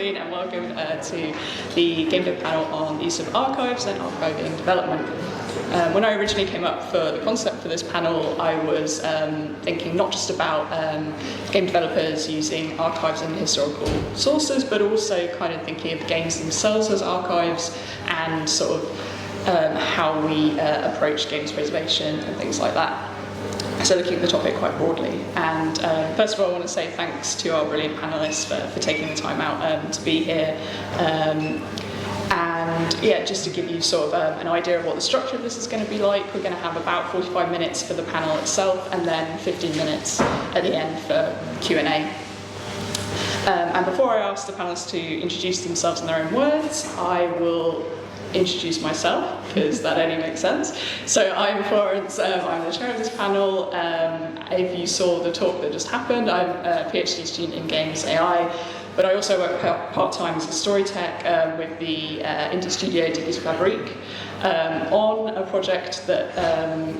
afternoon and welcome to the Game Dev panel on the use of archives and archiving development. When I originally came up for the concept for this panel, I was thinking not just about game developers using archives and historical sources, but also kind of thinking of games themselves as archives and sort of how we approach games preservation and things like that. So looking at the topic quite broadly. And first of all, I want to say thanks to our brilliant panellists for taking the time out to be here. And yeah, just to give you sort of an idea of what the structure of this is going to be like, we're going to have about 45 minutes for the panel itself and then 15 minutes at the end for Q&A. And before I ask the panelists to introduce themselves in their own words, I will introduce myself, because that only makes sense. So I'm Florence, I'm the chair of this panel. If you saw the talk that just happened, I'm a PhD student in games AI, but I also work part-time as a story tech with the indie studio Gute Fabrik on a project that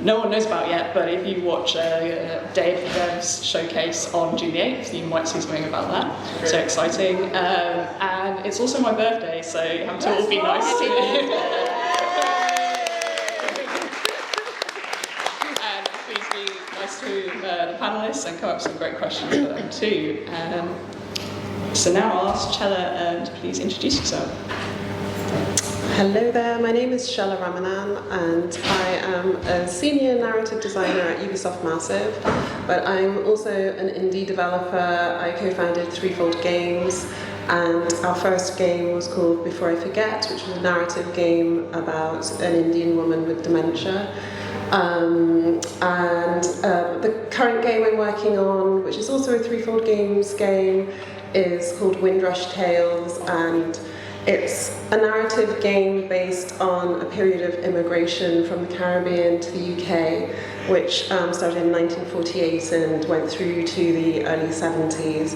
no one knows about yet, but if you watch Day of the Devs showcase on June the 8th, you might see something about that. Great. So exciting. And it's also my birthday, so you have to all be nice to me. And please be nice to the panellists and come up with some great questions for them too. So now I'll ask Chella to please introduce yourself. Hello there, my name is Chella Ramanan and I am a senior narrative designer at Ubisoft Massive, but I'm also an indie developer. I co-founded Threefold Games and our first game was called Before I Forget, which was a narrative game about an Indian woman with dementia. The current game I'm working on, which is also a Threefold Games game, is called Windrush Tales, and it's a narrative game based on a period of immigration from the Caribbean to the UK, which started in 1948 and went through to the early 70s,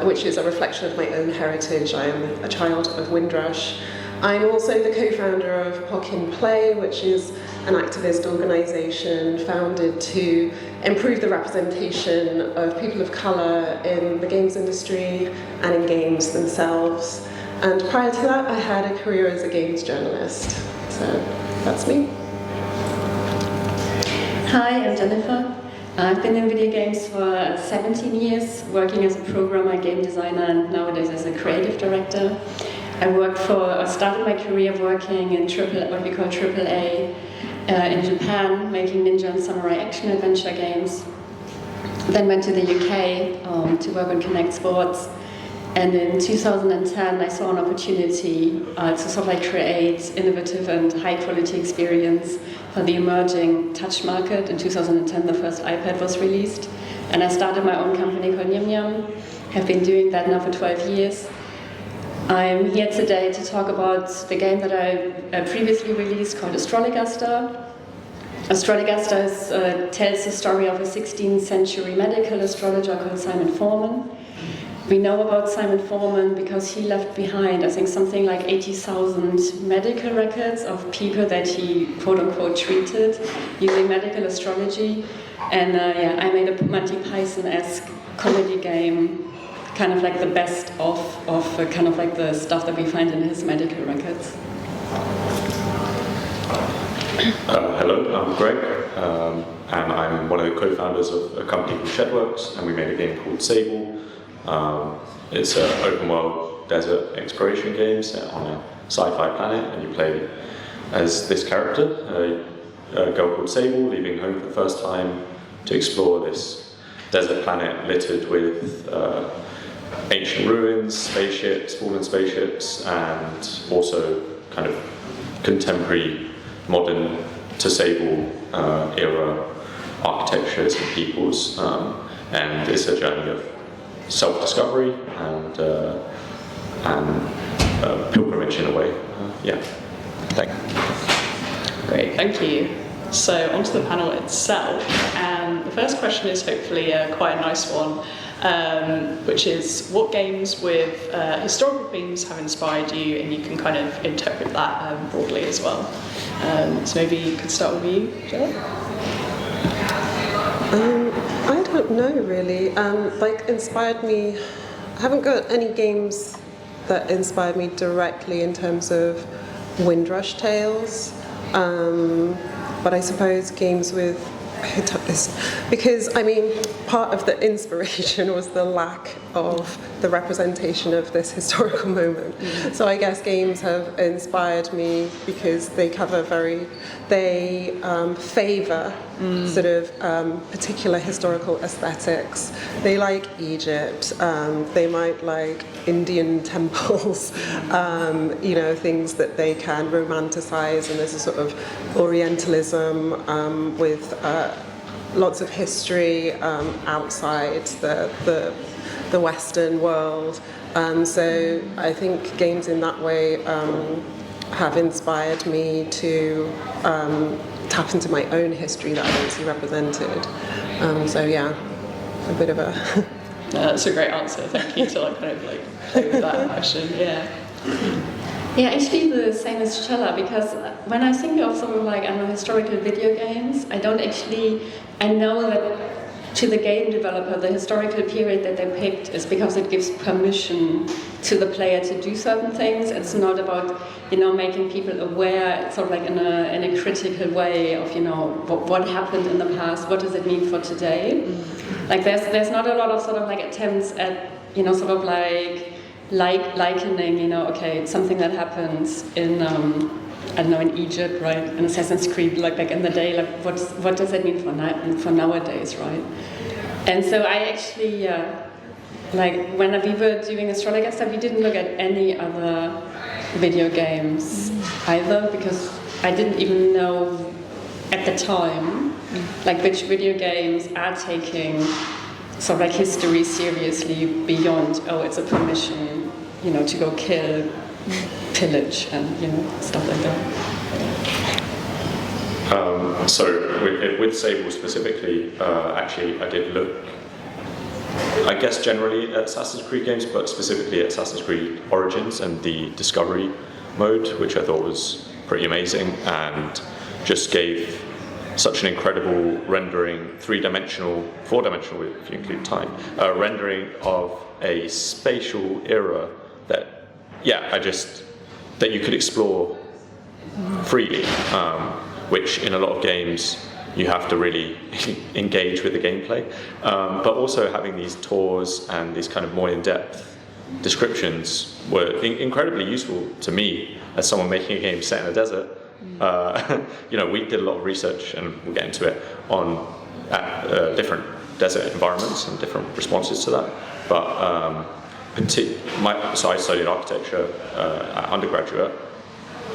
which is a reflection of my own heritage. I am a child of Windrush. I'm also the co-founder of POC in Play, which is an activist organisation founded to improve the representation of people of colour in the games industry and in games themselves. And prior to that, I had a career as a games journalist. So that's me. Hi, I'm Jennifer. I've been in video games for 17 years, working as a programmer, game designer, and nowadays as a creative director. I started my career working in what we call AAA in Japan, making ninja and samurai action adventure games. Then went to the UK to work on Connect Sports. And in 2010, I saw an opportunity to sort of create innovative and high quality experience for the emerging touch market. In 2010, the first iPad was released. And I started my own company called Yum Yum. Have been doing that now for 12 years. I'm here today to talk about the game that I previously released called Astrologaster. Astrologaster tells the story of a 16th century medical astrologer called Simon Foreman. We know about Simon Foreman because he left behind, I think, something like 80,000 medical records of people that he, quote-unquote, treated using medical astrology. And I made a Monty Python-esque comedy game, kind of like the best of kind of like the stuff that we find in his medical records. Hello, I'm Greg, and I'm one of the co-founders of a company called Shedworks, and we made a game called Sable. It's an open-world desert exploration game set on a sci-fi planet, and you play as this character, a girl called Sable, leaving home for the first time to explore this desert planet littered with ancient ruins, spaceships, fallen spaceships, and also kind of contemporary, modern to Sable era architectures and peoples. And it's a journey of self-discovery and pilgrimage in a way. Thank you. Great, thank you. So onto the panel itself, and the first question is hopefully quite a nice one, which is what games with historical themes have inspired you, and you can kind of interpret that broadly as well. So maybe you could start with you, Chella? I don't know really. Inspired me. haven't got any games that inspired me directly in terms of Windrush Tales, but I suppose games with because I mean part of the inspiration was the lack of the representation of this historical moment. So I guess games have inspired me because they favour sort of particular historical aesthetics. They like Egypt, they might like Indian temples, things that they can romanticize, and there's a sort of Orientalism with lots of history outside the Western world. So I think games in that way have inspired me to tap into my own history that I don't see represented. So yeah, a bit of a... That's a great answer. Thank you to play with that question. Yeah. Yeah, actually the same as Chella, because when I think of sort of historical video games, I know that to the game developer, the historical period that they picked is because it gives permission to the player to do certain things. It's not about, making people aware. It's sort of in a critical way of, what happened in the past, what does it mean for today? There's not a lot of sort of attempts at, likening, okay, something that happens in, in Egypt, right, in Assassin's Creed, back in the day, what does that mean for nowadays, right? And so I actually, when we were doing Astrologaster, we didn't look at any other video games either, because I didn't even know at the time, which video games are taking sort of history seriously beyond, it's a permission, to go kill, pillage, and stuff like that. So with Sable specifically, actually I did look, I guess generally at Assassin's Creed games, but specifically at Assassin's Creed Origins and the Discovery mode, which I thought was pretty amazing and just gave such an incredible rendering, 3-dimensional, 4-dimensional if you include time, rendering of a spatial era that, that you could explore freely, which in a lot of games you have to really engage with the gameplay, but also having these tours and these kind of more in-depth descriptions were incredibly useful to me as someone making a game set in a desert. We did a lot of research, and we'll get into it, on different desert environments and different responses to that. But so I studied architecture at undergraduate,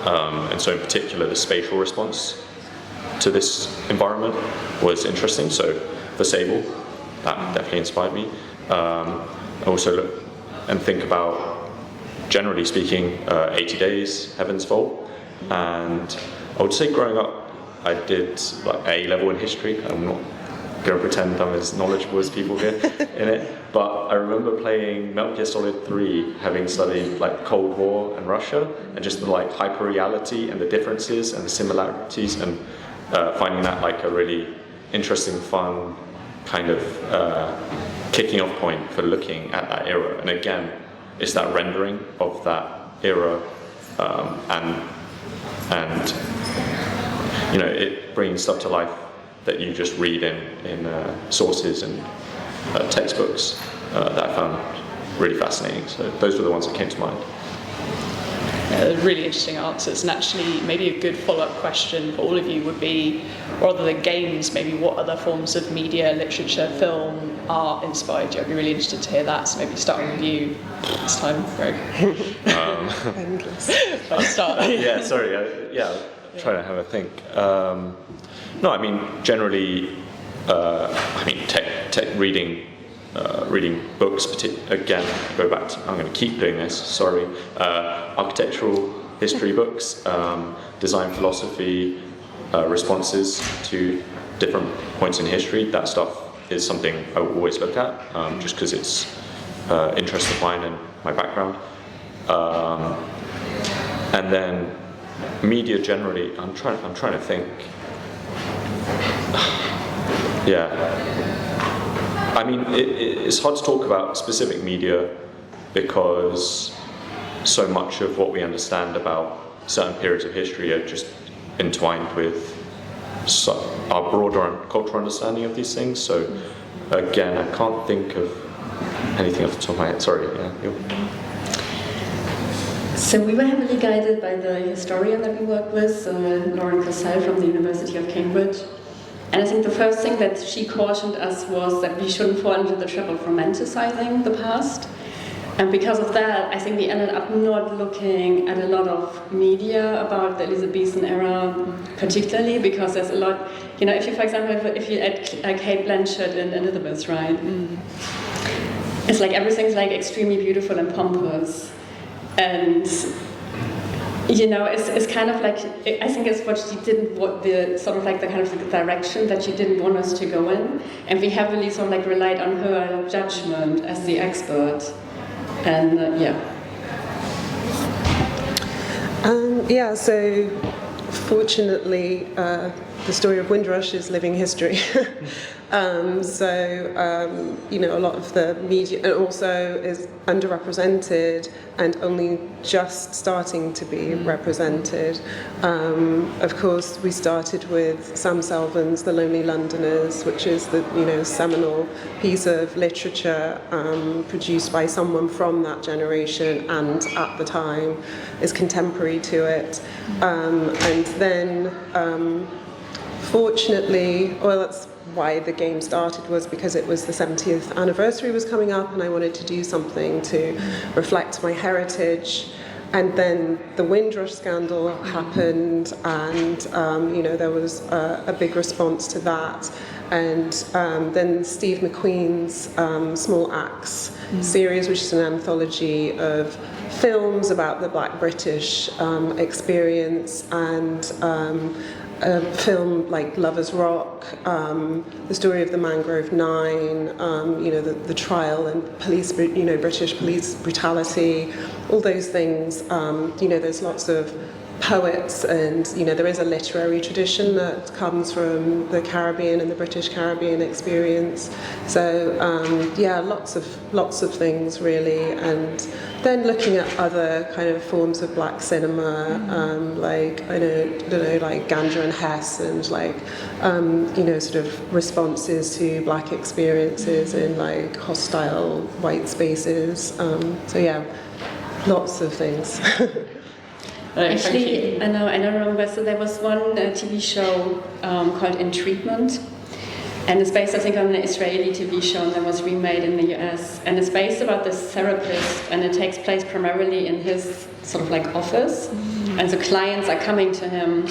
and so in particular the spatial response to this environment was interesting. So for Sable, that definitely inspired me. I also look and think about, generally speaking, 80 Days, Heaven's Vault. And I would say growing up, I did A-level in history. I'm not going to pretend I'm as knowledgeable as people here in it, but I remember playing Metal Gear Solid 3, having studied Cold War and Russia, and just the hyper-reality and the differences and the similarities, and finding that a really interesting, fun kind of kicking off point for looking at that era. And again, it's that rendering of that era, and it brings stuff to life that you just read in sources and textbooks that I found really fascinating. So those were the ones that came to mind. Really interesting answers, and actually maybe a good follow-up question for all of you would be, rather than games, maybe what other forms of media, literature, film, art inspired you? I'd be really interested to hear that, so maybe starting with you this time, Greg. I'll start. Trying to have a think. No, I mean, generally, reading books, again, go back to, I'm going to keep doing this, sorry, architectural history books, design philosophy, responses to different points in history. That stuff is something I will always look at, just because it's interest of mine and my background. And then media generally, I'm trying to think. Yeah. I mean, it's hard to talk about specific media because so much of what we understand about certain periods of history are just entwined with our broader cultural understanding of these things. So again, I can't think of anything off the top of my head. Sorry. Yeah. So we were heavily guided by the historian that we worked with, Lauren Cassell from the University of Cambridge. And I think the first thing that she cautioned us was that we shouldn't fall into the trap of romanticizing the past. And because of that, I think we ended up not looking at a lot of media about the Elizabethan era, particularly because there's a lot, you know, if you, for example, if you add Kate Blanchett in Elizabeth, right? It's like everything's like extremely beautiful and pompous. And, you know, it's kind of like, I think it's what she didn't want, the sort of like the kind of the direction that she didn't want us to go in. And we heavily sort of like relied on her judgment as the expert. And so fortunately, the story of Windrush is living history. You know, a lot of the media also is underrepresented and only just starting to be represented. Of course, we started with Sam Selvon's The Lonely Londoners, which is the, you know, seminal piece of literature produced by someone from that generation and at the time is contemporary to it. And then fortunately, well, that's why the game started, was because it was the 70th anniversary was coming up and I wanted to do something to reflect my heritage. And then the Windrush scandal happened, and you know, there was a big response to that. And then Steve McQueen's Small Axe series, which is an anthology of films about the Black British experience, and a film like Lovers Rock, the story of the Mangrove Nine, you know, the trial and police, you know, British police brutality, all those things. You know, there's lots of poets, and you know, there is a literary tradition that comes from the Caribbean and the British Caribbean experience. So yeah, lots of things really. And then looking at other kind of forms of black cinema, like I don't know, like Gandra and Hess, and like you know, sort of responses to black experiences in like hostile white spaces. So yeah, lots of things. Actually, I don't remember. So there was one TV show called In Treatment, and it's based, I think, on an Israeli TV show, and that was remade in the US. And it's based about this therapist, and it takes place primarily in his sort of like office, and the clients are coming to him,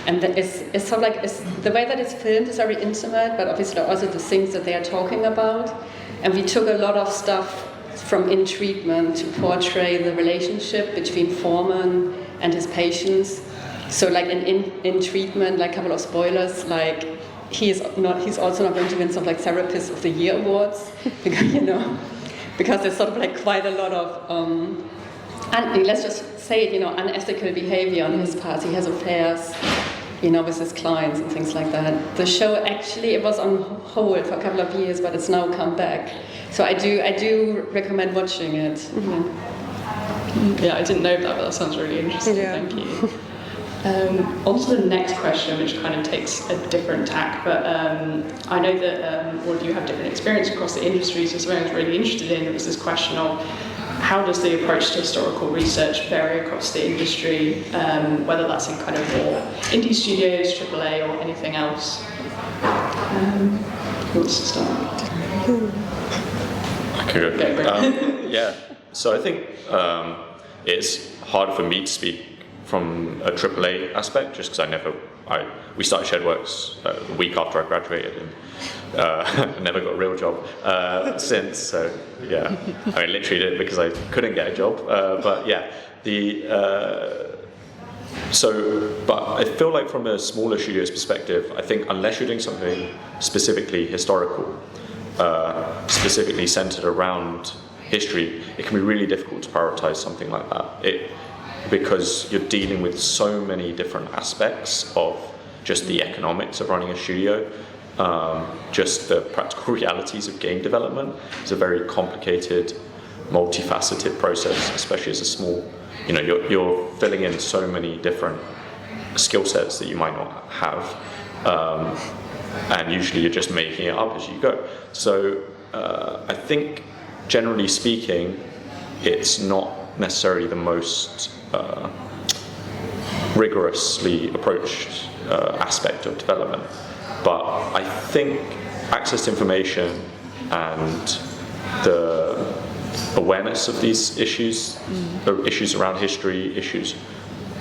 and it's sort of like the way that it's filmed is very intimate, but obviously also the things that they are talking about. And we took a lot of stuff from In Treatment to portray the relationship between Foreman and his patients. So like in Treatment, like a couple of spoilers, like he's also not going to win some like Therapist of the Year awards, because, you know, because there's sort of like quite a lot of and let's just say it, you know, unethical behavior on his part. He has affairs, you know, with his clients and things like that. The show actually, it was on hold for a couple of years, but it's now come back. So I do recommend watching it. Yeah, I didn't know that, but that sounds really interesting. Yeah. Thank you. On to the next question, which kind of takes a different tack, but I know that all of you have different experience across the industries, so something I was really interested in was this question of how does the approach to historical research vary across the industry, whether that's in kind of more indie studios, AAA, or anything else. Who wants to start? I could go. Yeah, so I think it's hard for me to speak from a AAA aspect, just because we started Shedworks the week after I graduated, and never got a real job since. So yeah, I mean, literally did it because I couldn't get a job. But yeah, but I feel like from a smaller studio's perspective, I think unless you're doing something specifically historical, specifically centered around history, it can be really difficult to prioritize something like that. Because you're dealing with so many different aspects of just the economics of running a studio, just the practical realities of game development. It's a very complicated multifaceted process, especially as a small, you're filling in so many different skill sets that you might not have, and usually you're just making it up as you go. So I think, generally speaking, it's not necessarily the most rigorously approached aspect of development, but I think access to information and the awareness of these issues, issues around history, issues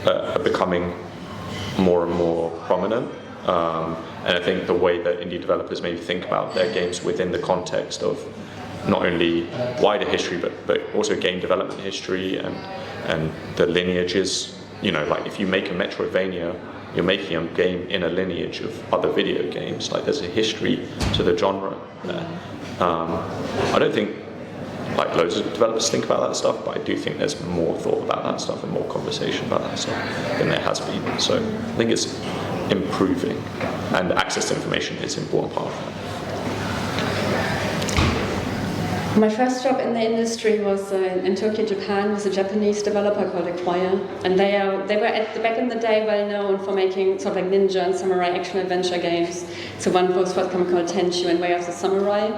are becoming more and more prominent. And I think the way that indie developers maybe think about their games within the context of not only wider history, but also game development history and the lineages. Like if you make a Metroidvania, you're making a game in a lineage of other video games. Like there's a history to the genre there. I don't think like loads of developers think about that stuff, but I do think there's more thought about that stuff and more conversation about that stuff than there has been. So I think it's improving, and access to information is an important part of that. My first job in the industry was in Tokyo, Japan, with a Japanese developer called Acquire, and they were back in the day well known for making sort of like ninja and samurai action-adventure games. So one was forthcoming called Tenchu and Way of the Samurai.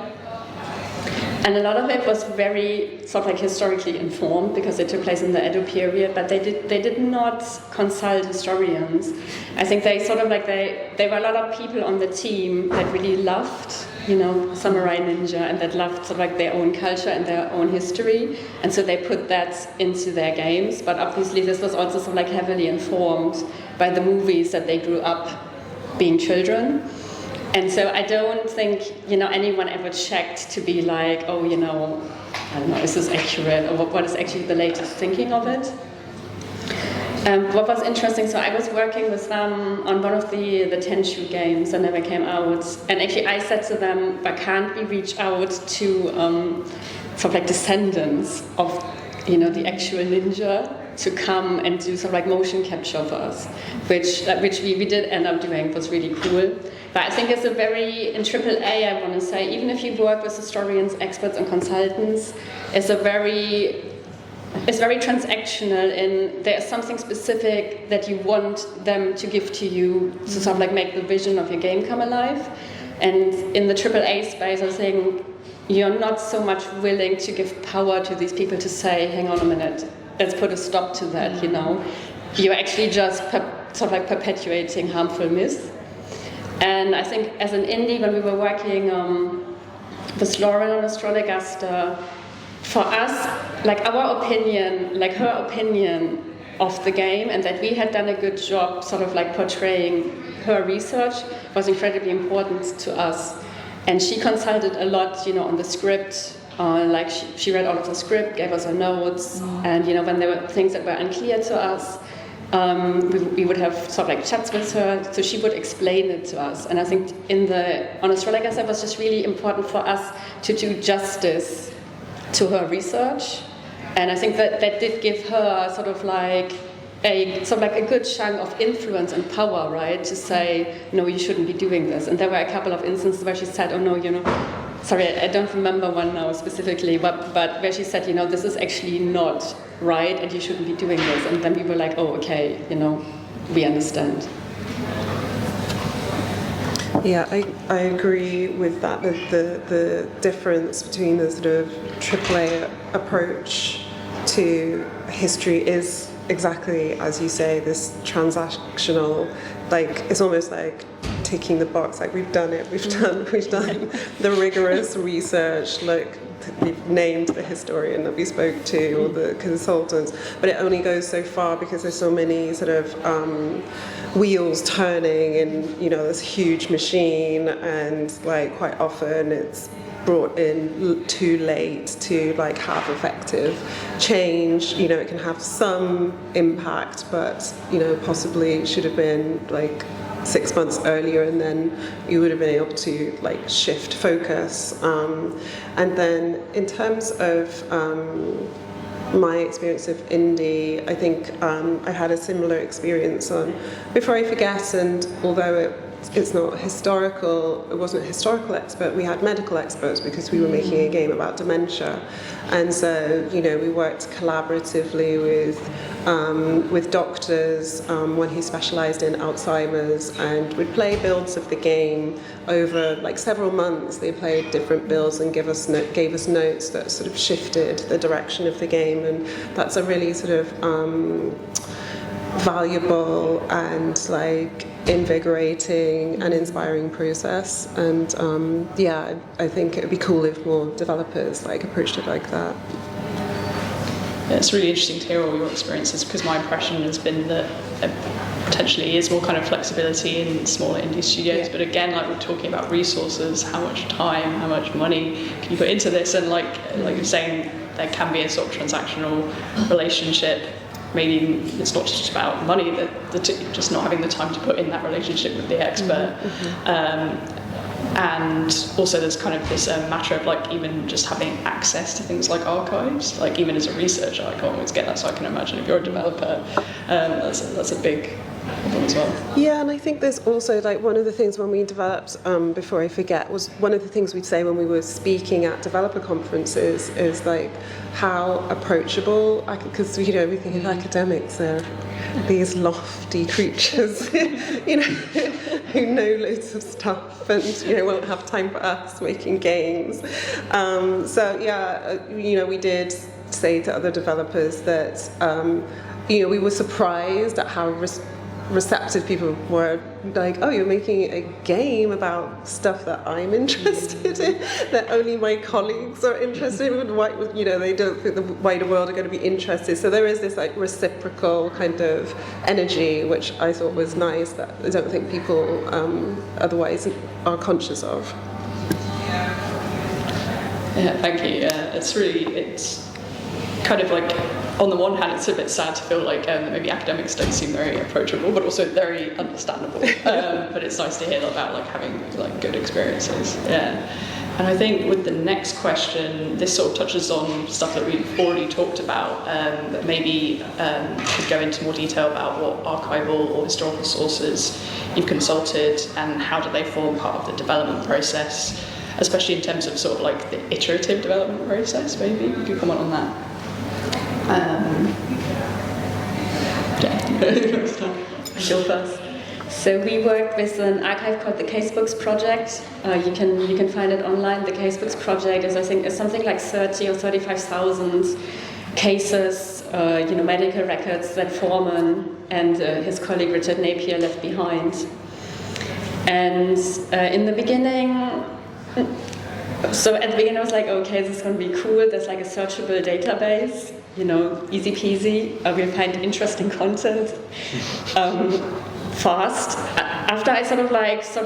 And a lot of it was very sort of like historically informed because it took place in the Edo period, but they did not consult historians. I think they sort of like there were a lot of people on the team that really loved, samurai ninja, and that loved sort of like their own culture and their own history, and so they put that into their games. But obviously this was also sort of like heavily informed by the movies that they grew up being children. And so I don't think, anyone ever checked to be like, oh, I don't know, is this accurate, or what is actually the latest thinking of it? What was interesting, so I was working with them on one of the Tenchu games that never came out, and actually I said to them, but can't we reach out to sort of like descendants of, the actual ninja to come and do sort of like motion capture for us, which we did end up doing. It was really cool. But I think it's in AAA, I want to say, even if you work with historians, experts, and consultants, it's very transactional, and there's something specific that you want them to give to you to sort of like make the vision of your game come alive. And in the AAA space, I think you're not so much willing to give power to these people to say, hang on a minute, let's put a stop to that, You're actually just sort of like perpetuating harmful myths. And I think as an indie, when we were working with Lauren on Astrologaster, for us, like our opinion, like her opinion of the game, and that we had done a good job sort of like portraying her research was incredibly important to us. And she consulted a lot, on the script. Like she read all of the script, gave us her notes, and when there were things that were unclear to us, we would have sort of like chats with her, so she would explain it to us. And I think on Astrologaster, it was just really important for us to do justice to her research, and I think that did give her sort of like a good chunk of influence and power, right? To say, no, you shouldn't be doing this. And there were a couple of instances where she said, oh no, sorry, I don't remember one now specifically, but where she said, this is actually not right, and you shouldn't be doing this. And then we were like, oh, okay, we understand. Yeah, I agree with that. The difference between the sort of AAA approach to history is exactly as you say, this transactional, like it's almost like ticking the box, like we've done it, we've done the rigorous research, like we've named the historian that we spoke to or the consultants, but it only goes so far because there's so many sort of wheels turning in, this huge machine, and like quite often it's brought in too late to like have effective change. It can have some impact, but possibly should have been like 6 months earlier, and then you would have been able to like shift focus. And then in terms of my experience of indie, I think I had a similar experience on Before I Forget, and although it it's not historical. It wasn't a historical expert. We had medical experts because we were making a game about dementia, and so we worked collaboratively with doctors, one who specialised in Alzheimer's, and would play builds of the game over like several months. They played different builds and gave us notes that sort of shifted the direction of the game, and that's a really sort of valuable and like invigorating and inspiring process. And I think it would be cool if more developers like approached it like that. Yeah, it's really interesting to hear all your experiences, because my impression has been that potentially is more kind of flexibility in smaller indie studios, but again, like we're talking about resources, how much time, how much money can you put into this, and like you're saying, there can be a sort of transactional relationship. Maybe it's not just about money, that just not having the time to put in that relationship with the expert. And also there's kind of this matter of like even just having access to things like archives. Like even as a researcher, I can't always get that, so I can imagine if you're a developer, that's a big problem as well. Yeah, and I think there's also like one of the things when we developed, before I forget, was one of the things we'd say when we were speaking at developer conferences is like how approachable, because we think of academics, they're these lofty creatures, who know loads of stuff and won't have time for us making games. We did say to other developers that we were surprised at how receptive people were, like, oh, you're making a game about stuff that I'm interested in, that only my colleagues are interested in, they don't think the wider world are going to be interested. So there is this like reciprocal kind of energy, which I thought was nice, that I don't think people otherwise are conscious of. Yeah, thank you. It's kind of like, on the one hand, it's a bit sad to feel like maybe academics don't seem very approachable, but also very understandable. But it's nice to hear about like having like good experiences. Yeah. And I think with the next question, this sort of touches on stuff that we've already talked about, but maybe could go into more detail about what archival or historical sources you've consulted and how do they form part of the development process, especially in terms of sort of like the iterative development process. Maybe you could comment on that. Go first. So we worked with an archive called the Casebooks Project. You can find it online. The Casebooks Project is something like 30 or 35,000 cases, medical records that Foreman and his colleague Richard Napier left behind. And in the beginning. So at the beginning I was like, okay, this is going to be cool. There's like a searchable database, easy peasy. We'll find interesting content fast. After I sort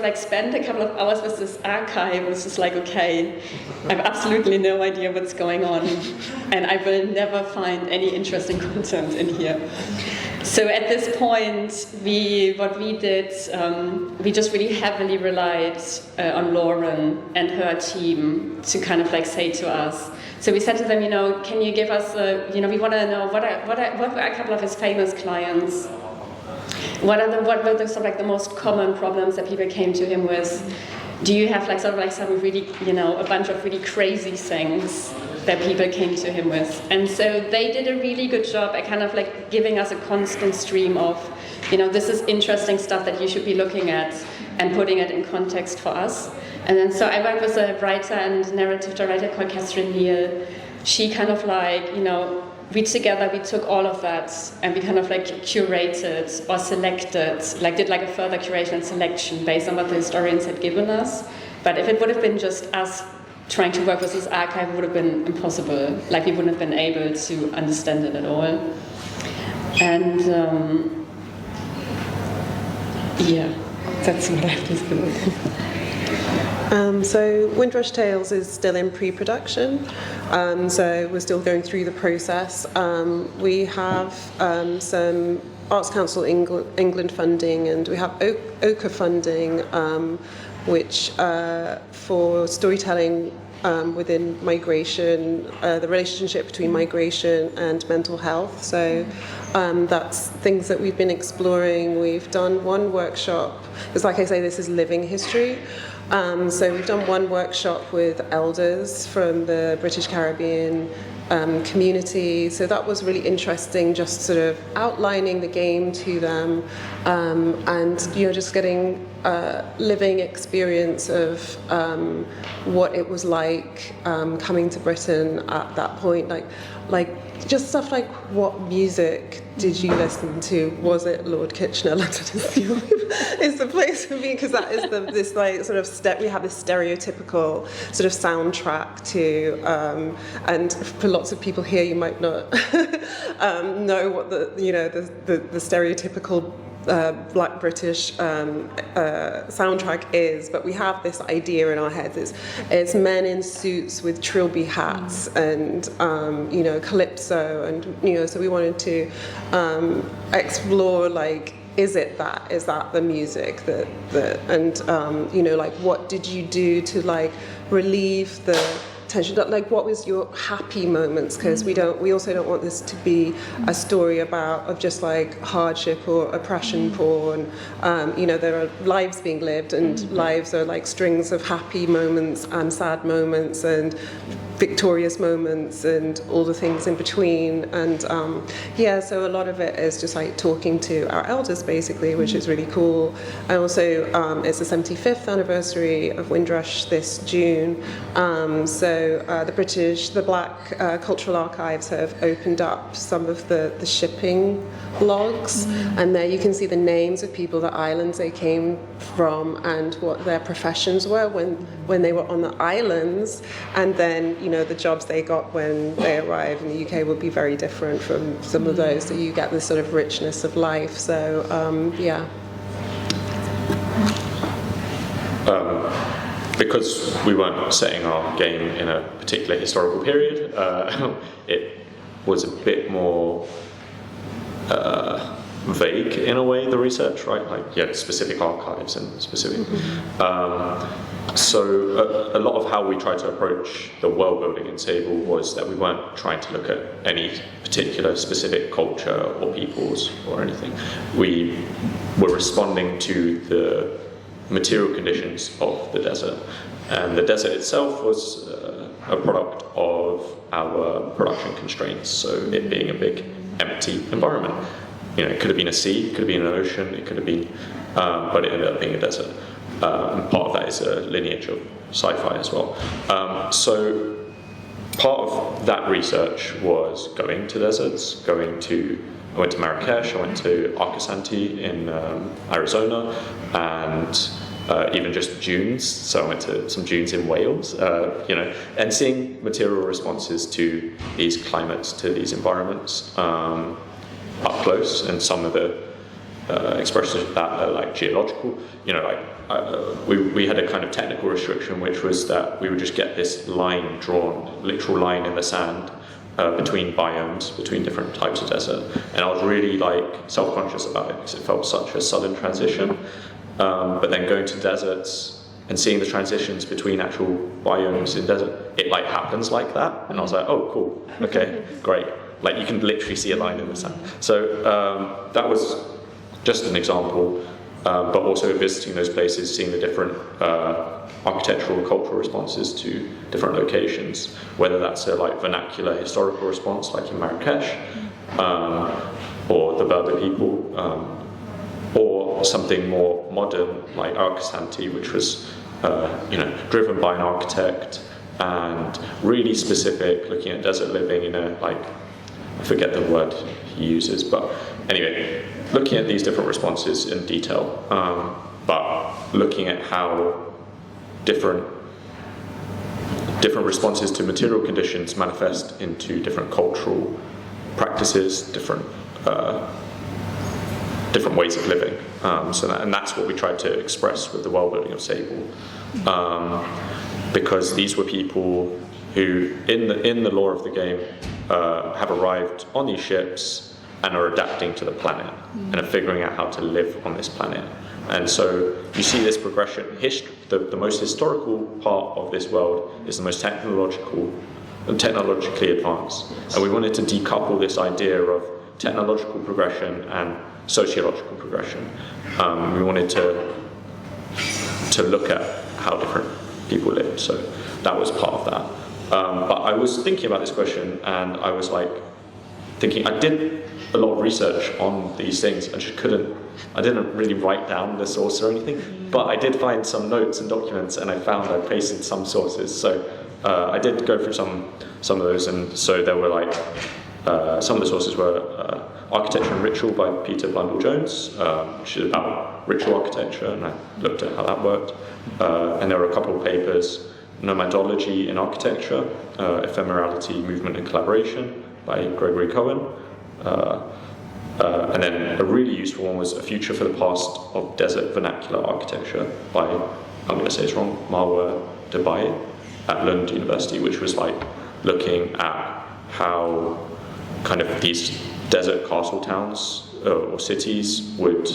of spent a couple of hours with this archive, it was just like, okay, I have absolutely no idea what's going on, and I will never find any interesting content in here. So at this point, we just really heavily relied on Lauren and her team to kind of like say to us. So we said to them, can you give us we want to know what were a couple of his famous clients. What were the sort of like the most common problems that people came to him with? Do you have like sort of like some really a bunch of really crazy things that people came to him with? And so they did a really good job at kind of like giving us a constant stream of, this is interesting stuff that you should be looking at and putting it in context for us. And then so I worked with a writer and narrative director called Catherine Neal. She kind of like, we took all of that and we kind of like curated or selected, like did like a further curation and selection based on what the historians had given us. But if it would have been just us trying to work with this archive, it would have been impossible. Like we wouldn't have been able to understand it at all. And that's what I have to say. So Windrush Tales is still in pre-production, so we're still going through the process. We have some Arts Council England funding, and we have OCA funding, which for storytelling within migration, the relationship between migration and mental health. So that's things that we've been exploring. We've done one workshop, because like I say, this is living history. So we've done one workshop with elders from the British Caribbean community. So that was really interesting, just sort of outlining the game to them, and just getting living experience of what it was like coming to Britain at that point, like just stuff like, what music did you listen to? Was it Lord Kitchener? London is the place for me, because that is this like sort of we have this stereotypical sort of soundtrack to, and for lots of people here, you might not know what the stereotypical Black British soundtrack is, but we have this idea in our heads. It's men in suits with trilby hats and calypso, and so we wanted to explore, like, is that the music like, what did you do to like relieve the tension? Like, what was your happy moments? Because we also don't want this to be a story of just like hardship or oppression porn. There are lives being lived, and lives are like strings of happy moments and sad moments and victorious moments and all the things in between. And so a lot of it is just like talking to our elders, basically, which is really cool. And also it's the 75th anniversary of Windrush this June. The Black Cultural Archives have opened up some of the shipping logs, and there you can see the names of people, the islands they came from, and what their professions were when they were on the islands, and then the jobs they got when they arrived in the UK would be very different from some of those, so you get this sort of richness of life. So because we weren't setting our game in a particular historical period, it was a bit more vague in a way, the research, right? Like, you had specific archives and specific. So a lot of how we tried to approach the world building in Sable was that we weren't trying to look at any particular specific culture or peoples or anything. We were responding to the material conditions of the desert, and the desert itself was a product of our production constraints, so it being a big empty environment. It could have been a sea, it could have been an ocean, it could have been, but it ended up being a desert. And part of that is a lineage of sci-fi as well. So part of that research was going to deserts, I went to Marrakesh, I went to Arcasanti in Arizona, and even just dunes. So I went to some dunes in Wales, and seeing material responses to these climates, to these environments up close, and some of the expressions of that are like geological. We had a kind of technical restriction, which was that we would just get this line drawn, literal line in the sand, between biomes, between different types of desert, and I was really self-conscious about it because it felt such a sudden transition. But then going to deserts and seeing the transitions between actual biomes in desert, it happens like that, and I was like, oh, cool, okay, great. You can literally see a line in the sand. So that was just an example, but also visiting those places, seeing the different architectural and cultural responses to different locations, whether that's a vernacular historical response like in Marrakesh, or the Berber people, or something more modern like Arcasanti, which was driven by an architect and really specific, looking at desert living in a I forget the word he uses, but anyway, looking at these different responses in detail, but looking at how different responses to material conditions manifest into different cultural practices, different ways of living. And that's what we tried to express with the world building of Sable, because these were people who, in the lore of the game, have arrived on these ships and are adapting to the planet and are figuring out how to live on this planet. And so you see this progression. The most historical part of this world is the most technologically advanced. And we wanted to decouple this idea of technological progression and sociological progression. We wanted to look at how different people live. So that was part of that. But I was thinking about this question, and I was like thinking, I did a lot of research on these things and I didn't really write down the source or anything, but I did find some notes and documents, and I pasted some sources. So I did go through some of those, and so there were like, some of the sources were Architecture and Ritual by Peter Blundell-Jones, which is about ritual architecture, and I looked at how that worked. And there were a couple of papers, Nomadology in Architecture, Ephemerality, Movement and Collaboration by Gregory Cohen. And then a really useful one was A Future for the Past of Desert Vernacular Architecture by, I'm going to say it's wrong, Marwa Debaye at Lund University, which was like looking at how kind of these desert castle towns or cities would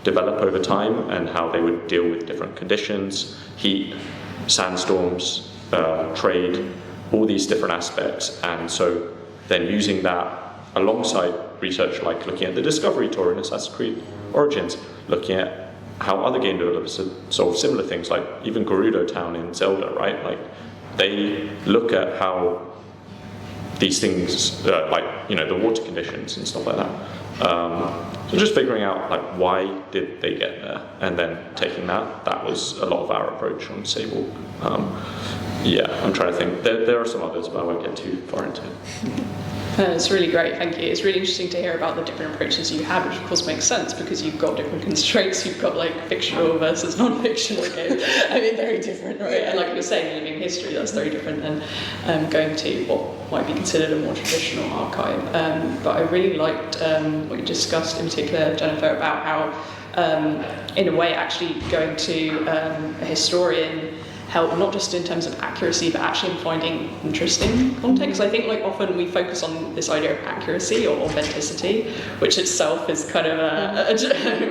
develop over time and how they would deal with different conditions, heat, sandstorms, trade, all these different aspects. And so then using that alongside research like looking at the Discovery Tour in Assassin's Creed Origins, looking at how other game developers have solved similar things, like even Gerudo Town in Zelda, right? Like they look at how these things, like, you know, the water conditions and stuff like that. So just figuring out like why did they get there, and then taking that was a lot of our approach on Sable. Yeah, I'm trying to think. There are some others, but I won't get too far into it. It's really great, thank you. It's really interesting to hear about the different approaches you have, which of course makes sense because you've got different constraints. You've got like fictional versus non-fictional games. I mean, very different, right? And like you were saying, living history, that's very different than going to what might be considered a more traditional archive. But I really liked what you discussed in particular, Jennifer, about how, in a way, actually going to a historian help not just in terms of accuracy, but actually in finding interesting content. Because I think like often we focus on this idea of accuracy or authenticity, which itself is kind of a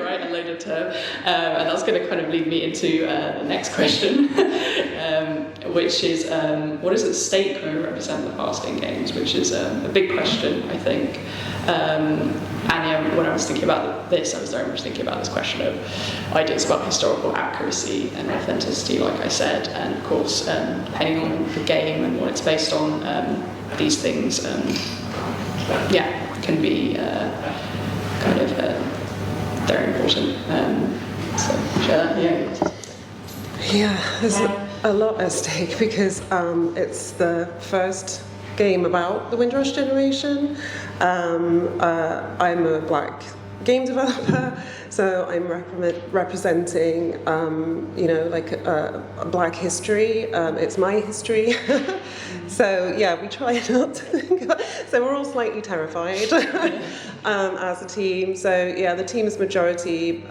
right, a loaded term, and that's going to kind of lead me into the next question, which is what does the state kind of represent the past in games, which is a big question, I think. And when I was thinking about this, I was very much thinking about this question of ideas about historical accuracy and authenticity, like I said, and of course, depending on the game and what it's based on, these things, can be kind of very important. So, yeah, there's a lot at stake because it's the first game about the Windrush generation. I'm a black game developer, so I'm representing, like a black history. It's my history. So yeah, we try not to think about. So we're all slightly terrified as a team. So yeah, the team is majority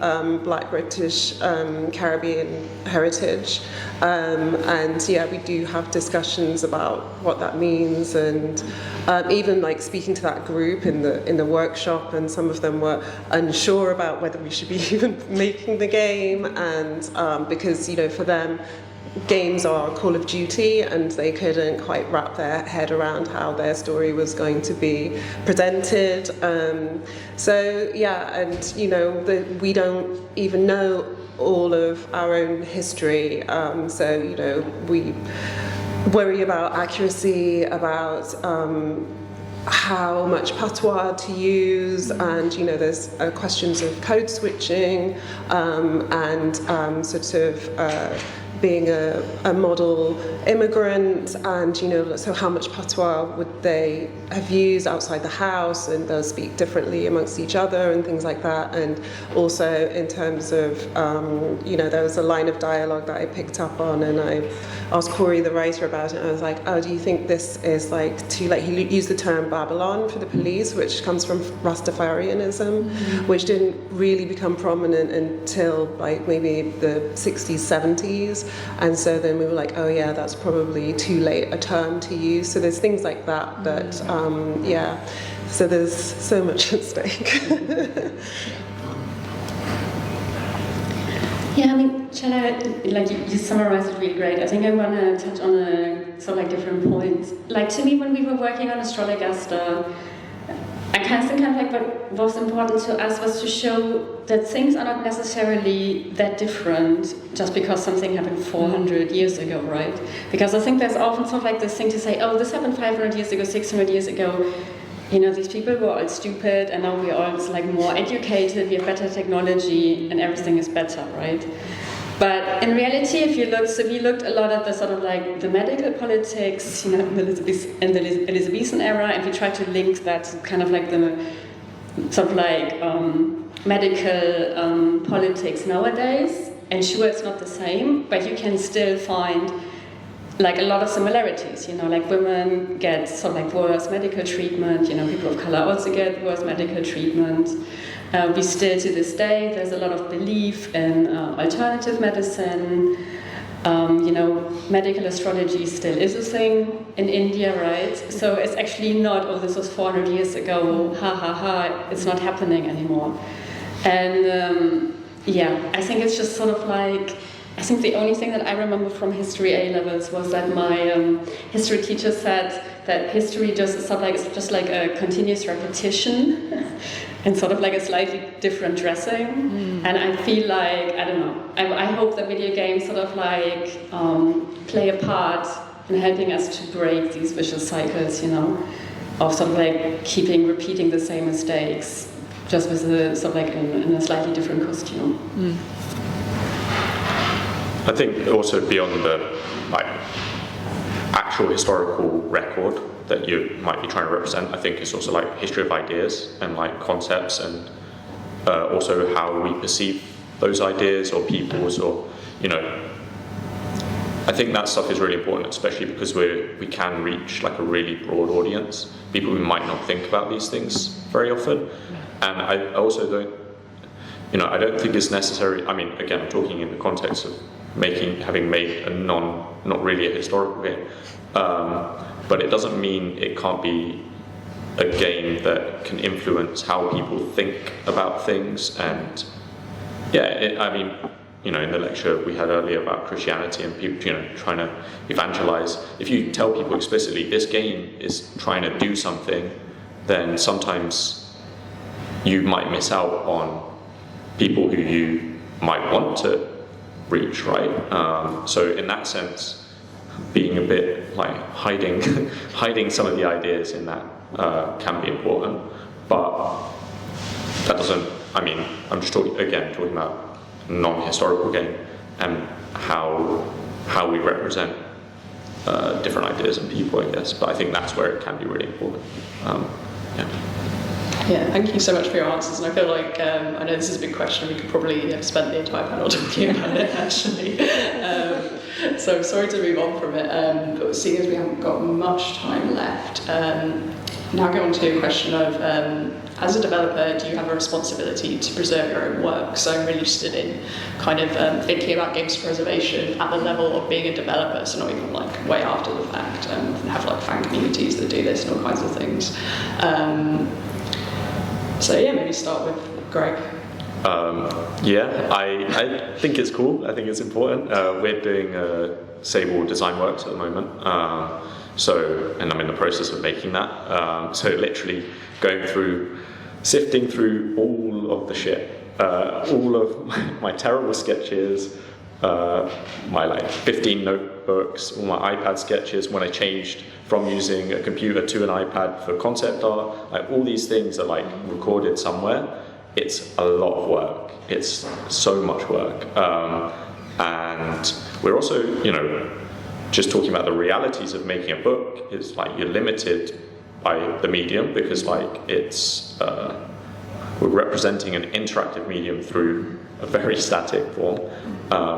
Black, British, Caribbean heritage, and yeah, we do have discussions about what that means, and even like speaking to that group in the workshop, and some of them were unsure about whether we should be even making the game, and because for them, games are Call of Duty, and they couldn't quite wrap their head around how their story was going to be presented. So yeah, and we don't even know all of our own history. So we worry about accuracy, about how much patois to use, and there's questions of code switching, and sort of being a model immigrant, and so how much patois would they have used outside the house, and they'll speak differently amongst each other and things like that. And also in terms of there was a line of dialogue that I picked up on, and I asked Corey, the writer, about it, and I was like, oh, do you think this is like too late? He used the term Babylon for the police, which comes from Rastafarianism, which didn't really become prominent until like maybe the 60s, 70s. and so then we were like, oh yeah, that's probably too late a term to use. So there's things like that, but yeah, so there's so much at stake. Yeah, I mean, Chella, like you summarized it really great. I think I want to touch on a sort of like different points. Like to me, when we were working on Astrologaster, I kind of think like what was important to us was to show that things are not necessarily that different just because something happened 400 years ago, right? Because I think there's often sort of like this thing to say, oh, this happened 500 years ago, 600 years ago. You know, these people were all stupid, and now we're all like more educated, we have better technology, and everything is better, right? But in reality, if you look, so we looked a lot at the sort of like the medical politics, you know, in the Elizabethan era, and we tried to link that to kind of like the sort of like medical politics nowadays. And sure, it's not the same, but you can still find like a lot of similarities, you know, like women get sort of like worse medical treatment, you know, people of color also get worse medical treatment. We still, to this day, there's a lot of belief in alternative medicine. You know, medical astrology still is a thing in India, right? So it's actually not, oh, this was 400 years ago, ha ha ha, it's not happening anymore. And yeah, I think it's just sort of like, I think the only thing that I remember from history A levels was that my history teacher said that history just is sort of like, it's just like a continuous repetition and sort of like a slightly different dressing. And I feel like, I don't know, I hope that video games sort of like play a part in helping us to break these vicious cycles, you know, of sort of like repeating the same mistakes, just with a sort of like in a slightly different costume. I think also beyond the like actual historical record that you might be trying to represent, I think it's also like history of ideas and like concepts, and also how we perceive those ideas or peoples, or you know, I think that stuff is really important, especially because we can reach like a really broad audience, people who might not think about these things very often. And I also don't, you know, I don't think it's necessary. I mean, again, I'm talking in the context of having made a not really a historical game, but it doesn't mean it can't be a game that can influence how people think about things. And yeah, I mean, you know, in the lecture we had earlier about Christianity and people, you know, trying to evangelize, if you tell people explicitly this game is trying to do something, then sometimes you might miss out on people who you might want to reach, right? So in that sense, being a bit like hiding some of the ideas in that can be important, but that doesn't, I mean, I'm just talking about non-historical game and how we represent different ideas and people, I guess, but I think that's where it can be really important. Yeah, thank you so much for your answers, and I feel like, I know this is a big question, we could probably have spent the entire panel talking about it actually, so I'm sorry to move on from it, but seeing as we haven't got much time left, now go on to a question of, as a developer, do you have a responsibility to preserve your own work? So I'm really interested in kind of thinking about games preservation at the level of being a developer, so not even like way after the fact, and have like fan communities that do this and all kinds of things. So yeah, maybe start with Greg. Yeah, I think it's cool. I think it's important. We're doing Sable design works at the moment. And I'm in the process of making that. So literally sifting through all of the shit, all of my terrible sketches, my like 15 notebooks, all my iPad sketches when I changed from using a computer to an iPad for concept art, like all these things are like recorded somewhere. It's a lot of work. It's so much work. And we're also, you know, just talking about the realities of making a book is like you're limited by the medium because like it's, we're representing an interactive medium through a very static form,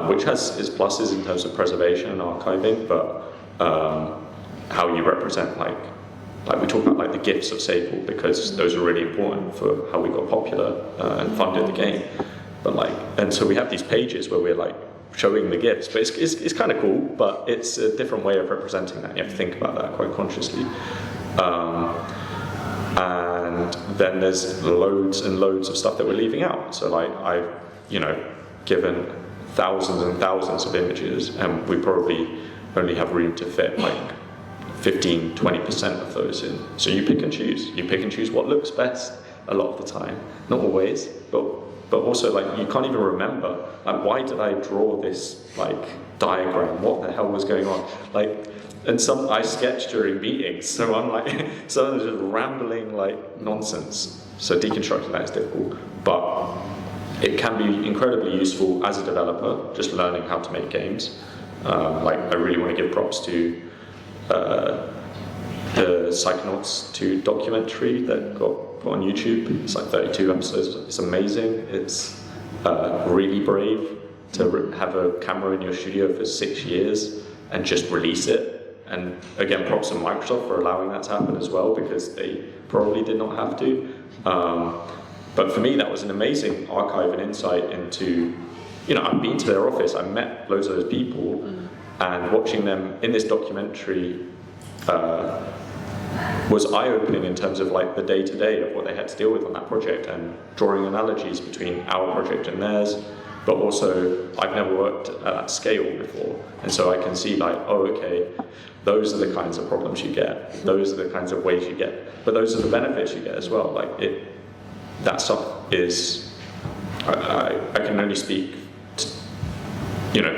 which has its pluses in terms of preservation and archiving, but how you represent like we talk about like the gifts of Sable because those are really important for how we got popular and funded the game. But like, and so we have these pages where we're like showing the gifts. But it's kind of cool, but it's a different way of representing that. You have to think about that quite consciously. And then there's loads and loads of stuff that we're leaving out. So like I've, given thousands and thousands of images, and we probably only have room to fit like 15-20% of those in. So you pick and choose. You pick and choose what looks best a lot of the time. Not always, but also like you can't even remember, like, why did I draw this like diagram? What the hell was going on? Like, and some I sketch during meetings, so I'm like, so I'm just rambling like nonsense. So deconstructing that is difficult, but it can be incredibly useful as a developer, just learning how to make games. Like, I really want to give props to the Psychonauts 2 documentary that got put on YouTube. It's like 32 episodes. It's amazing. It's really brave to have a camera in your studio for 6 years and just release it. And again, props to Microsoft for allowing that to happen as well, because they probably did not have to. But for me, that was an amazing archive and insight into, I've been to their office, I met loads of those people, and watching them in this documentary was eye-opening in terms of like the day-to-day of what they had to deal with on that project, and drawing analogies between our project and theirs. But also, I've never worked at that scale before, and so I can see like, oh, okay, those are the kinds of problems you get, those are the kinds of ways you get, but those are the benefits you get as well. Like that stuff is, I can only speak to,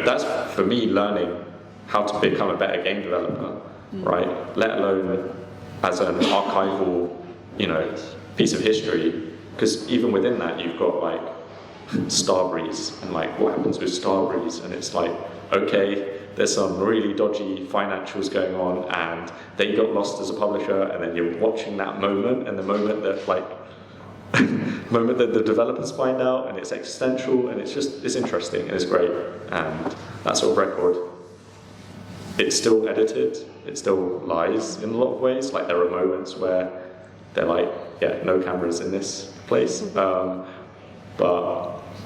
that's for me learning how to become a better game developer, right? Let alone as an archival, piece of history, because even within that you've got like Starbreeze and like what happens with Starbreeze, and it's like, okay, there's some really dodgy financials going on and they got lost as a publisher, and then you're watching that moment, and the moment that like moment that the developers find out, and it's existential, and it's interesting and it's great. And that sort of record, it's still edited, it still lies in a lot of ways. Like, there are moments where they're like, yeah, no cameras in this place, but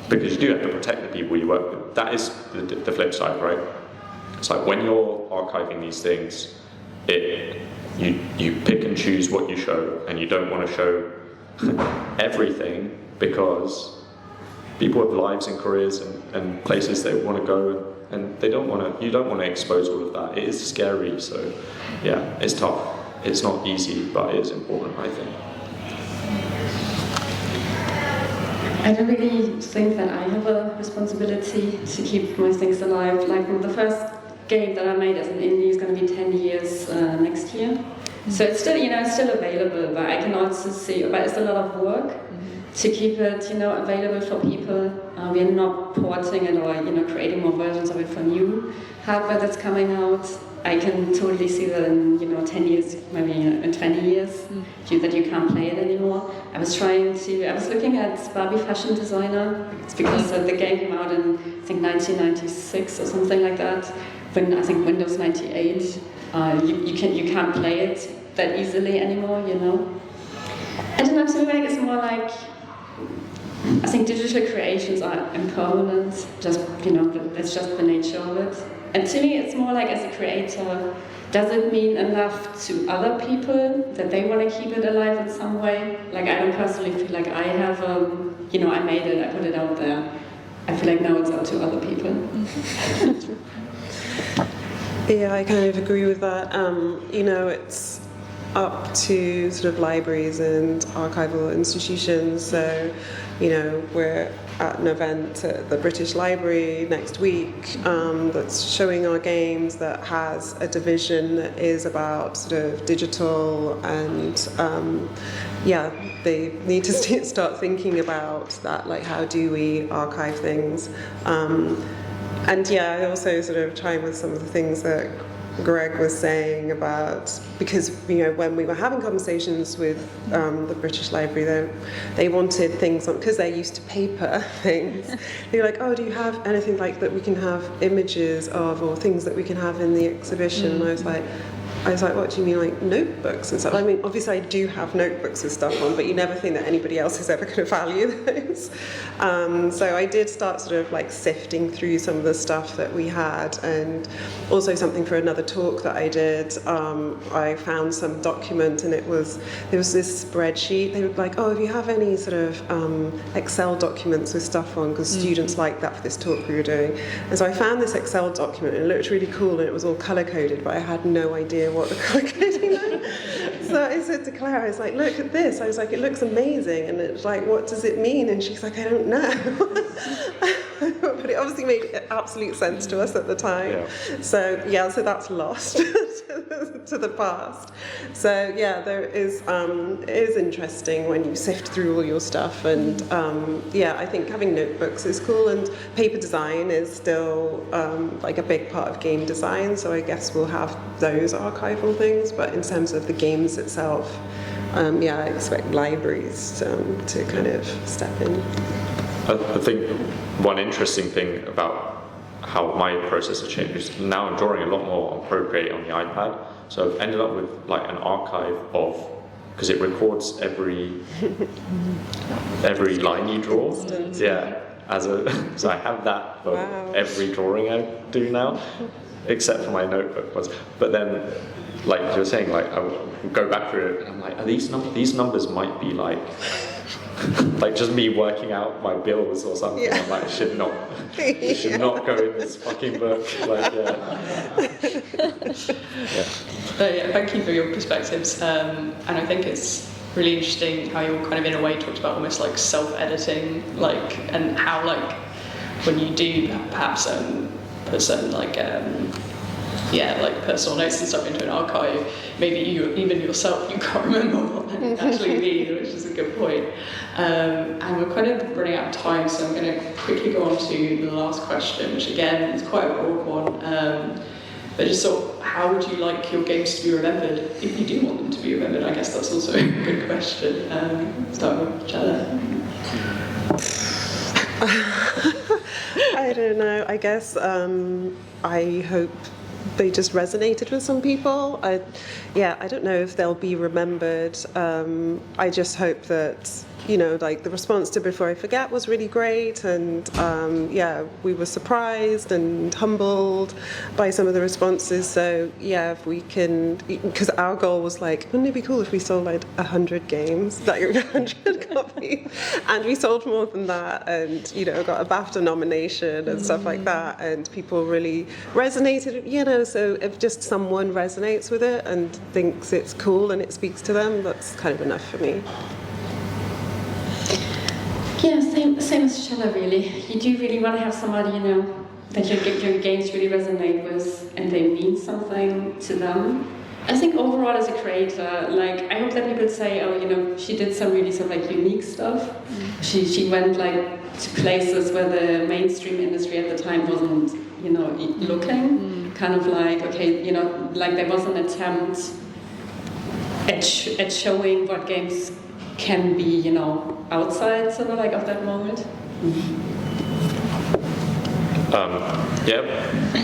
because you do have to protect the people you work with. That is the flip side, right? It's like when you're archiving these things, you pick and choose what you show, and you don't want to show everything, because people have lives and careers and places they want to go, and you don't want to expose all of that. It is scary, so yeah, it's tough. It's not easy, but it is important, I think. I don't really think that I have a responsibility to keep my things alive. Like, the first game that I made as an indie is going to be 10 years next year. So it's still, it's still available, but I can also see, but it's a lot of work to keep it, available for people. We're not porting it or, creating more versions of it for new hardware that's coming out. I can totally see that in, 10 years, maybe in 20 years, that you can't play it anymore. I was looking at Barbie Fashion Designer. It's because the game came out in, I think, 1996 or something like that. When I think Windows 98, you can't play it that easily anymore, I don't know, to me it's more like, I think digital creations are impermanent, just, that's just the nature of it. And to me it's more like, as a creator, does it mean enough to other people that they want to keep it alive in some way? Like, I don't personally feel like I have, I made it, I put it out there. I feel like now it's up to other people. Yeah, I kind of agree with that. It's up to sort of libraries and archival institutions. So, we're at an event at the British Library next week that's showing our games, that has a division that is about sort of digital, and they need to start thinking about that, like, how do we archive things? I also sort of chime with some of the things that Greg was saying about, because when we were having conversations with the British Library, they wanted things on, because they're used to paper things. They were like, oh, do you have anything like that we can have images of, or things that we can have in the exhibition? And I was like, I was like, what do you mean, like notebooks and stuff? I mean, obviously I do have notebooks with stuff on, but you never think that anybody else is ever going to value those. So I did start sort of like sifting through some of the stuff that we had, and also something for another talk that I did. I found some document, and there was this spreadsheet. They were like, oh, if you have any sort of Excel documents with stuff on, because students like that for this talk we were doing. And so I found this Excel document, and it looked really cool, and it was all color-coded, but I had no idea what the color coding meant. So I said to Claire, I was like, look at this. I was like, it looks amazing. And it's like, what does it mean? And she's like, I don't know. But it obviously made absolute sense to us at the time. Yeah. So that's lost to the past. So yeah, it is interesting when you sift through all your stuff. And I think having notebooks is cool. And paper design is still like a big part of game design. So I guess we'll have those archival things. But in terms of the games itself, I expect libraries to kind of step in. I think one interesting thing about how my process has changed is now I'm drawing a lot more on Procreate on the iPad. So I've ended up with like an archive of, because it records every line you draw. Yeah, so I have that for every drawing I do now, except for my notebook ones. But then, like you were saying, like I would go back through it, and I'm like, these numbers might be like like just me working out my bills or something. Yeah. I'm like, it should not go in this fucking book. Like, thank you for your perspectives, and I think it's really interesting how you're kind of in a way talked about almost like self-editing, like, and how like when you do perhaps put certain like personal notes and stuff into an archive, maybe even yourself, you can't remember what they actually mean, which is a good point. And we're kind of running out of time, so I'm going to quickly go on to the last question, which again is quite a broad one. But just sort of, how would you like your games to be remembered, if you do want them to be remembered? I guess that's also a good question. Start with Chella. I don't know. I guess I hope they just resonated with some people. I don't know if they'll be remembered. I just hope that, like the response to Before I Forget was really great, and we were surprised and humbled by some of the responses. So if we can, because our goal was like, wouldn't it be cool if we sold like 100 games, like 100 copies, and we sold more than that, and got a BAFTA nomination and stuff like that, and people really resonated. So if just someone resonates with it and thinks it's cool and it speaks to them, that's kind of enough for me. Yeah, same as Chella, really. You do really want to have somebody, that your games really resonate with and they mean something to them. I think overall as a creator, like, I hope that people say, oh, she did some really sort of like unique stuff. She went like to places where the mainstream industry at the time wasn't, looking. Kind of like, okay, like there was an attempt at showing what games can be, outside sort of like of that moment.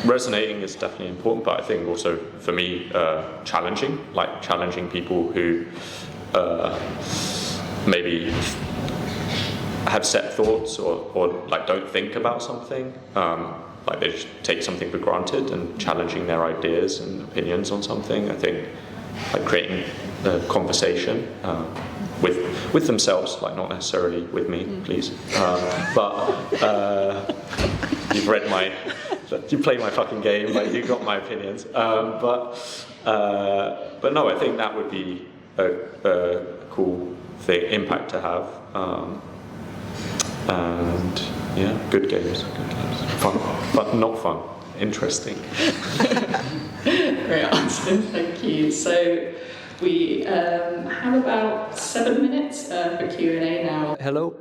Resonating is definitely important, but I think also for me, challenging people who maybe have set thoughts or like don't think about something. Like they just take something for granted, and challenging their ideas and opinions on something. I think like creating a conversation with themselves, like not necessarily with me, please. You've read you played my fucking game, like you got my opinions. But no, I think that would be a cool impact to have. And good games. Fun, but not fun. Interesting. Great answer, thank you. So we have about 7 minutes for Q&A now. Hello.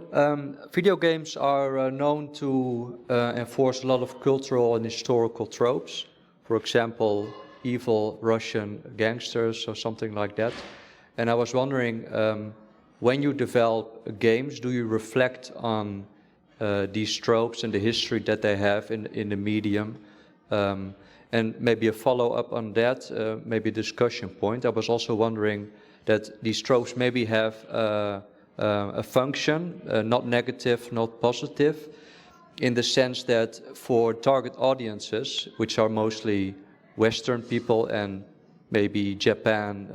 Video games are known to enforce a lot of cultural and historical tropes. For example, evil Russian gangsters or something like that. And I was wondering, when you develop games, do you reflect on these tropes and the history that they have in the medium? And maybe a follow-up on that, maybe a discussion point. I was also wondering that these tropes maybe have a function, not negative, not positive, in the sense that for target audiences, which are mostly Western people and maybe Japan,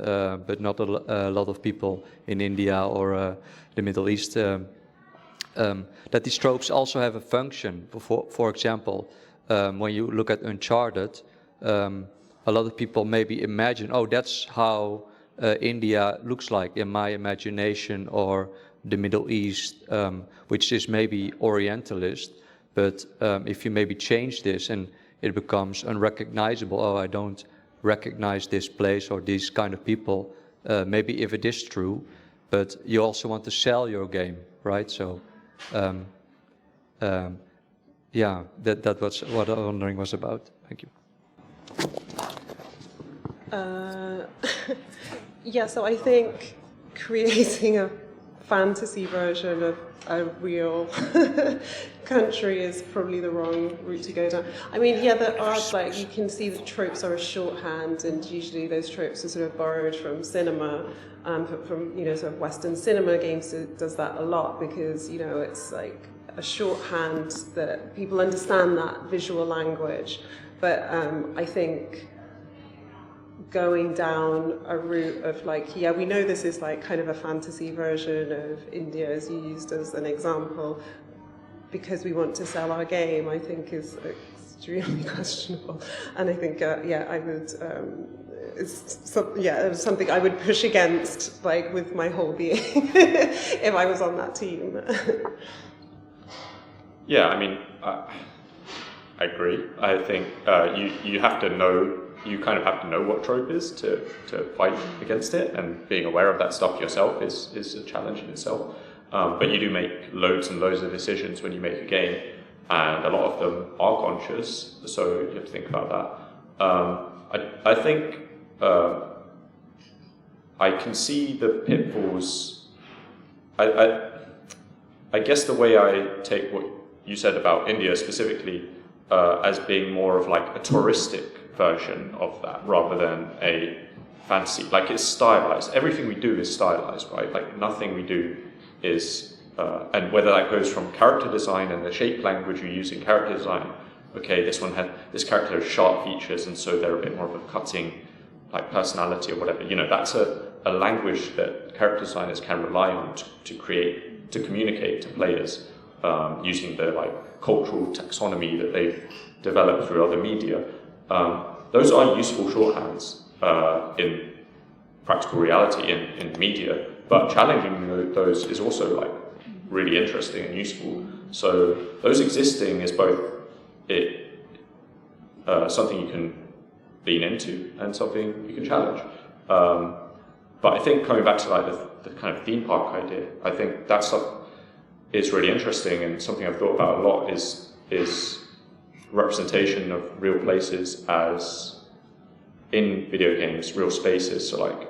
but not a lot of people in India or the Middle East, that these tropes also have a function. For example, when you look at Uncharted, a lot of people maybe imagine, oh, that's how India looks like in my imagination, or the Middle East, which is maybe Orientalist. But if you maybe change this and it becomes unrecognizable, oh, I don't recognize this place or these kind of people, maybe if it is true, but you also want to sell your game, right? So, yeah, that was what the wondering was about. Thank you. Yeah, so I think creating a fantasy version of a real country is probably the wrong route to go down. I mean, yeah, there are, like, you can see the tropes are a shorthand, and usually those tropes are sort of borrowed from cinema, from, you know, sort of Western cinema. Games does that a lot because, you know, it's like a shorthand that people understand that visual language. But I think going down a route of like, yeah, we know this is like kind of a fantasy version of India, as you used as an example, because we want to sell our game, I think is extremely questionable. And I think, yeah, I would, it was something I would push against, like, with my whole being, if I was on that team. Yeah, I mean, I agree. I think you have to know. You kind of have to know what trope is to fight against it, and being aware of that stuff yourself is a challenge in itself. But you do make loads and loads of decisions when you make a game, and a lot of them are conscious, so you have to think about that. I think I can see the pitfalls. I guess the way I take what you said about India specifically as being more of like a touristic version of that rather than a fantasy. Like, it's stylized. Everything we do is stylized, right? Like, nothing we do is, and whether that goes from character design and the shape language you use in character design, okay, this character has sharp features and so they're a bit more of a cutting, like, personality or whatever. You know, that's a language that character designers can rely on to communicate to players using the, like, cultural taxonomy that they've developed through other media. Those are useful shorthands in practical reality in media, but challenging those is also, like, really interesting and useful. So those existing is both something you can lean into and something you can challenge. But I think coming back to, like, the kind of theme park idea, I think that stuff is really interesting, and something I've thought about a lot is representation of real places as in video games, real spaces. So, like,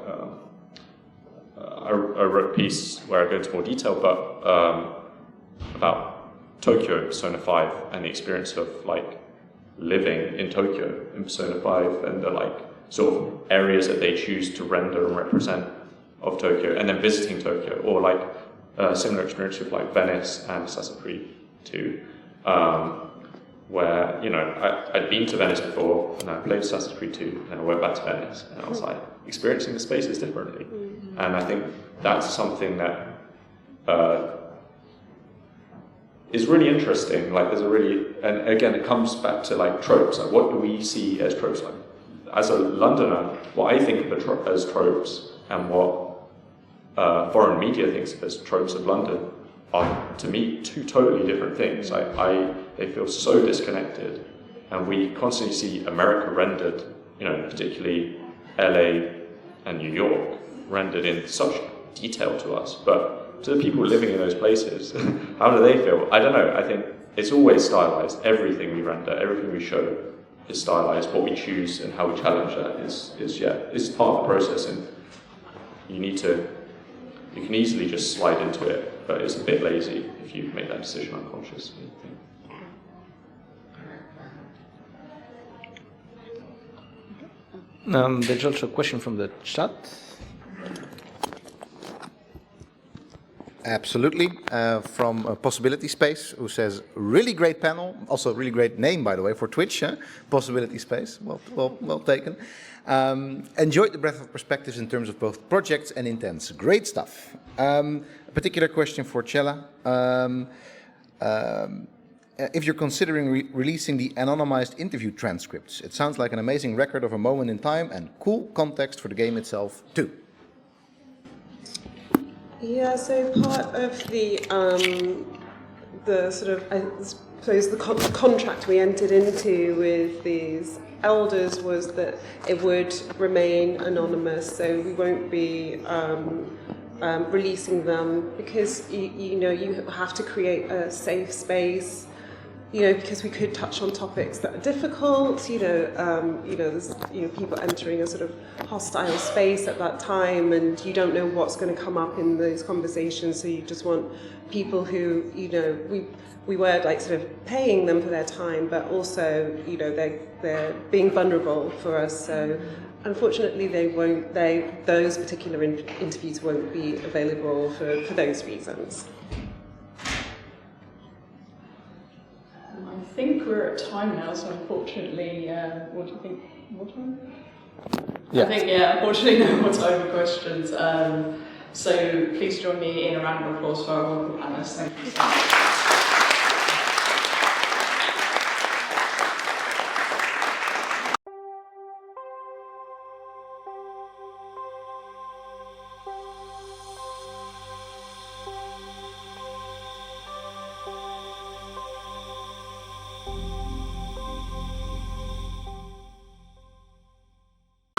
I wrote a piece where I go into more detail, but about Tokyo, Persona 5, and the experience of, like, living in Tokyo in Persona 5, and the, like, sort of areas that they choose to render and represent of Tokyo, and then visiting Tokyo, or, like, similar experience with, like, Venice and Assassin's Creed 2. Where, you know, I'd been to Venice before, and I played Assassin's Creed 2, and I went back to Venice, and I was like, experiencing the spaces differently. And I think that's something that is really interesting. Like, and again, it comes back to, like, tropes. Like, what do we see as tropes? Like, as a Londoner, what I think of as tropes, and what foreign media thinks of as tropes of London, are, to me, two totally different things. They feel so disconnected, and we constantly see America rendered, you know, particularly LA and New York, rendered in such detail to us. But to the people living in those places, how do they feel? I don't know. I think it's always stylized. Everything we render, everything we show is stylized. What we choose and how we challenge that is part of the process, and you can easily just slide into it, but it's a bit lazy if you make that decision unconsciously. There's also a question from the chat. Absolutely, from Possibility Space, who says, really great panel, also really great name, by the way, for Twitch, Possibility Space, well taken. Enjoyed the breadth of perspectives in terms of both projects and intents. Great stuff. A particular question for Chella. If you're considering releasing the anonymized interview transcripts, it sounds like an amazing record of a moment in time and cool context for the game itself too. Yeah, so part of the sort of, I suppose, the contract we entered into with these elders was that it would remain anonymous, so we won't be releasing them because you have to create a safe space. Because we could touch on topics that are difficult. There's people entering a sort of hostile space at that time, and you don't know what's going to come up in those conversations. So you just want people who, we were like sort of paying them for their time, but also, they're being vulnerable for us. So unfortunately, those particular interviews won't be available for those reasons. I think we're at time now, so unfortunately, what do you think? More time? Yeah. I think, unfortunately, no more time for questions. So please join me in a round of applause for our wonderful panelists. Thank you so much.